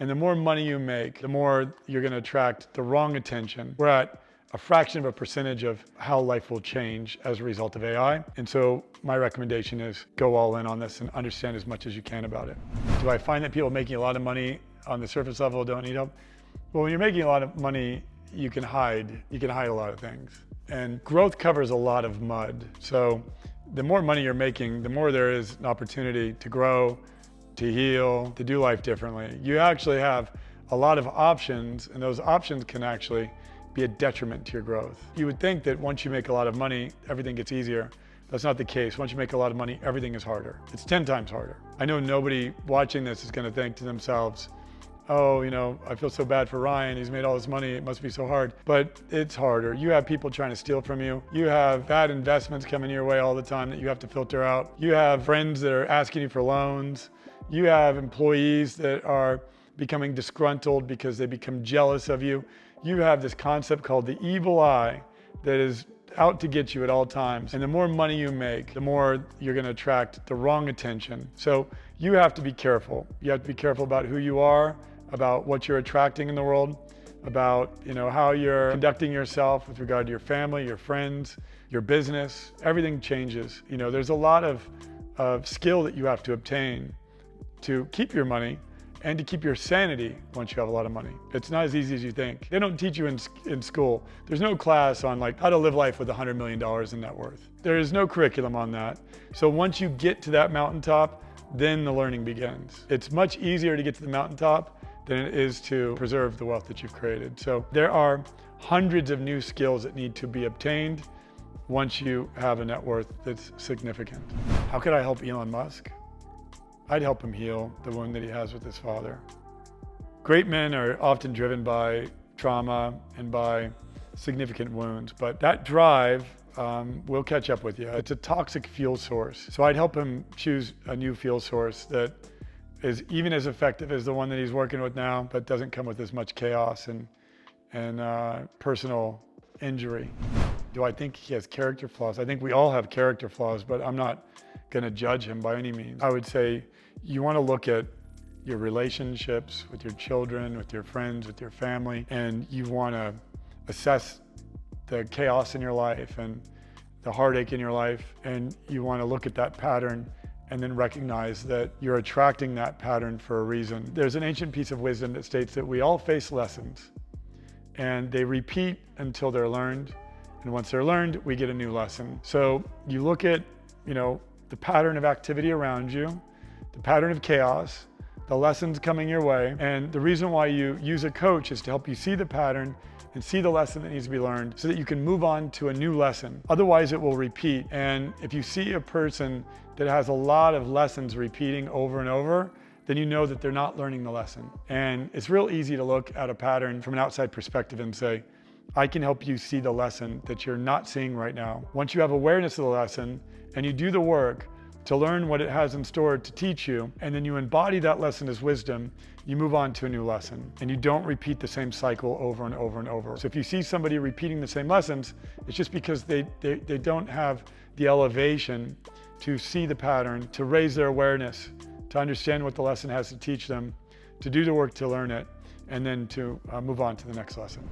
And the more money you make, the more you're going to attract the wrong attention. We're at a fraction of a percentage of how life will change as a result of AI. And so my recommendation is go all in on this and understand as much as you can about it. Do I find that people making a lot of money on the surface level don't need help? Well, when you're making a lot of money, you can hide a lot of things. And growth covers a lot of mud. So the more money you're making, the more there is an opportunity to grow, to heal, to do life differently. You actually have a lot of options, and those options can actually be a detriment to your growth. You would think that once you make a lot of money, everything gets easier. That's not the case. Once you make a lot of money, everything is harder. It's 10 times harder. I know nobody watching this is going to think to themselves, oh, I feel so bad for Ryan. He's made all this money. It must be so hard. But it's harder. You have people trying to steal from you. You have bad investments coming your way all the time that you have to filter out. You have friends that are asking you for loans. You have employees that are becoming disgruntled because they become jealous of you. You have this concept called the evil eye that is out to get you at all times. And the more money you make, the more you're going to attract the wrong attention. So you have to be careful. You have to be careful about who you are, about what you're attracting in the world, about how you're conducting yourself with regard to your family, your friends, your business. Everything changes. There's a lot of skill that you have to obtain to keep your money and to keep your sanity once you have a lot of money. It's not as easy as you think. They don't teach you in school. There's no class on how to live life with $100 million in net worth. There is no curriculum on that. So once you get to that mountaintop, then the learning begins. It's much easier to get to the mountaintop than it is to preserve the wealth that you've created. So there are hundreds of new skills that need to be obtained once you have a net worth that's significant. How could I help Elon Musk? I'd help him heal the wound that he has with his father. Great men are often driven by trauma and by significant wounds, but that drive will catch up with you. It's a toxic fuel source. So I'd help him choose a new fuel source that is even as effective as the one that he's working with now, but doesn't come with as much chaos and personal injury. Do I think he has character flaws? I think we all have character flaws, but I'm not going to judge him by any means. I would say you want to look at your relationships with your children, with your friends, with your family, and you want to assess the chaos in your life and the heartache in your life, and you want to look at that pattern and then recognize that you're attracting that pattern for a reason. There's an ancient piece of wisdom that states that we all face lessons, and they repeat until they're learned, and once they're learned, we get a new lesson. So you look at the pattern of activity around you, the pattern of chaos, the lessons coming your way. And the reason why you use a coach is to help you see the pattern and see the lesson that needs to be learned so that you can move on to a new lesson. Otherwise it will repeat. And if you see a person that has a lot of lessons repeating over and over, then you know that they're not learning the lesson. And it's real easy to look at a pattern from an outside perspective and say, I can help you see the lesson that you're not seeing right now. Once you have awareness of the lesson and you do the work to learn what it has in store to teach you, and then you embody that lesson as wisdom, you move on to a new lesson, and you don't repeat the same cycle over and over and over. So if you see somebody repeating the same lessons, it's just because they don't have the elevation to see the pattern, to raise their awareness, to understand what the lesson has to teach them, to do the work to learn it, and then to move on to the next lesson.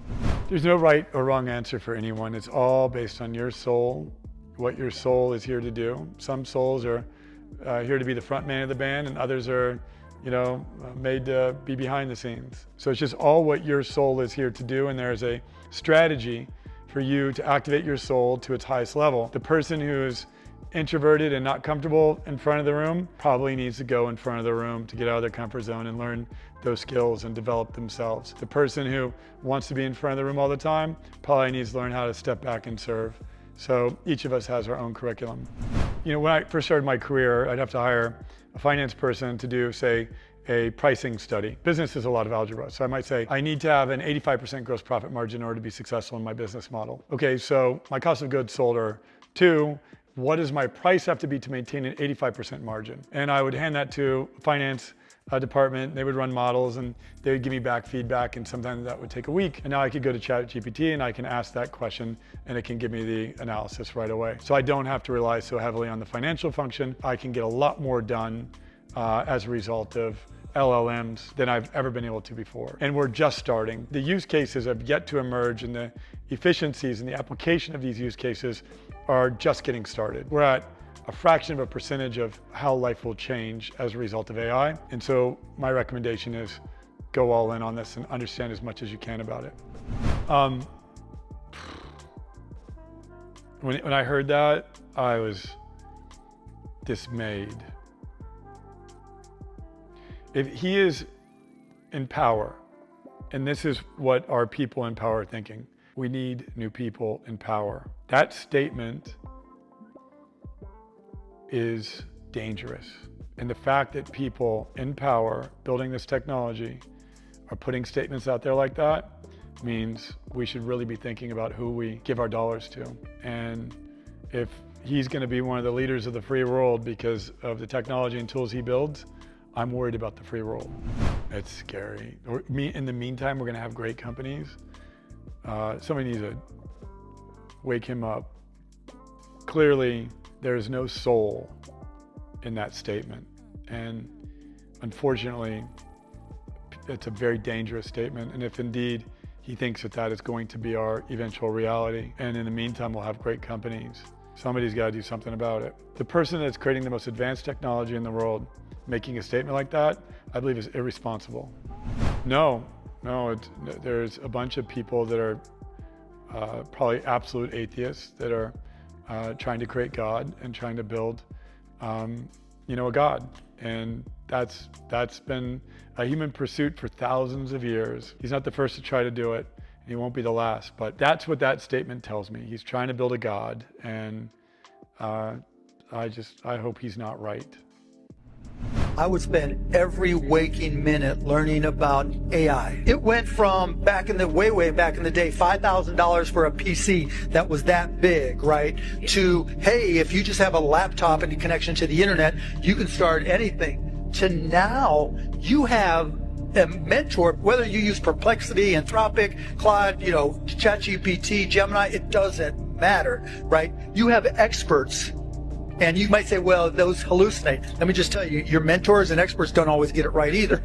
There's no right or wrong answer for anyone. It's all based on your soul, what your soul is here to do. Some souls are here to be the front man of the band, and others are, made to be behind the scenes. So it's just all what your soul is here to do, and there's a strategy for you to activate your soul to its highest level. The person who's introverted and not comfortable in front of the room probably needs to go in front of the room to get out of their comfort zone and learn those skills and develop themselves. The person who wants to be in front of the room all the time probably needs to learn how to step back and serve. So each of us has our own curriculum. When I first started my career, I'd have to hire a finance person to do, say, a pricing study. Business is a lot of algebra. So I might say, I need to have an 85% gross profit margin in order to be successful in my business model. Okay, so my cost of goods sold are 2. What does my price have to be to maintain an 85% margin? And I would hand that to finance department. They would run models and they would give me back feedback, and sometimes that would take a week. And now I could go to ChatGPT and I can ask that question and it can give me the analysis right away. So I don't have to rely so heavily on the financial function. I can get a lot more done as a result of LLMs than I've ever been able to before. And we're just starting. The use cases have yet to emerge, and the efficiencies and the application of these use cases are just getting started. We're at a fraction of a percentage of how life will change as a result of AI. And so my recommendation is go all in on this and understand as much as you can about it. When I heard that, I was dismayed. If he is in power, and this is what our people in power are thinking, we need new people in power. That statement is dangerous. And the fact that people in power building this technology are putting statements out there like that means we should really be thinking about who we give our dollars to. And if he's going to be one of the leaders of the free world because of the technology and tools he builds, I'm worried about the free world. It's scary. In the meantime, we're going to have great companies. Somebody needs to wake him up. Clearly, there is no soul in that statement. And unfortunately, it's a very dangerous statement. And if indeed he thinks that that is going to be our eventual reality, and in the meantime, we'll have great companies, somebody's got to do something about it. The person that's creating the most advanced technology in the world, making a statement like that, I believe is irresponsible. No, there's a bunch of people that are probably absolute atheists that are trying to create God and trying to build, a God. And that's been a human pursuit for thousands of years. He's not the first to try to do it, and he won't be the last. But that's what that statement tells me. He's trying to build a God, and I hope he's not right. I would spend every waking minute learning about AI. It went from way back in the day, $5,000 for a PC that was that big, right? To, hey, if you just have a laptop and a connection to the internet, you can start anything. To now, you have a mentor, whether you use Perplexity, Anthropic, Claude, ChatGPT, Gemini, it doesn't matter, right? You have experts. And you might say, well, those hallucinate. Let me just tell you, your mentors and experts don't always get it right either.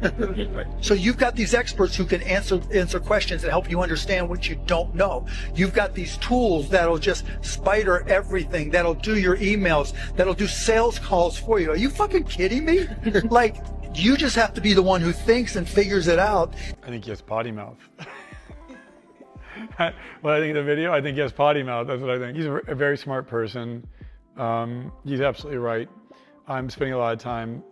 Right. So you've got these experts who can answer questions and help you understand what you don't know. You've got these tools that'll just spider everything, that'll do your emails, that'll do sales calls for you. Are you fucking kidding me? Like, you just have to be the one who thinks and figures it out. I think he has potty mouth. When I think of the video, I think he has potty mouth. That's what I think. He's a very smart person. He's absolutely right. I'm spending a lot of time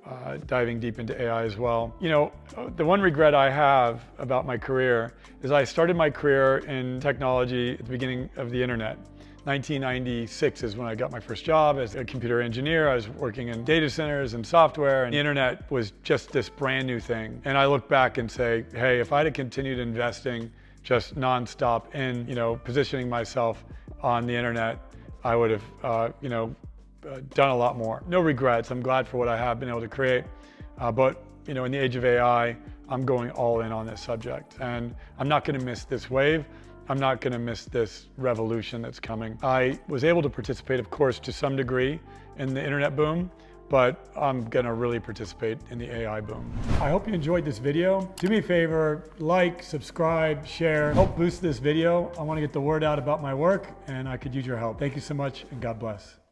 diving deep into AI as well. The one regret I have about my career is I started my career in technology at the beginning of the internet. 1996 is when I got my first job as a computer engineer. I was working in data centers and software, and the internet was just this brand new thing. And I look back and say, hey, if I'd have continued investing just nonstop in, positioning myself on the internet, I would have, done a lot more. No regrets. I'm glad for what I have been able to create. But, in the age of AI, I'm going all in on this subject. And I'm not going to miss this wave. I'm not going to miss this revolution that's coming. I was able to participate, of course, to some degree in the internet boom, but I'm going to really participate in the AI boom. I hope you enjoyed this video. Do me a favor, like, subscribe, share, help boost this video. I want to get the word out about my work, and I could use your help. Thank you so much, and God bless.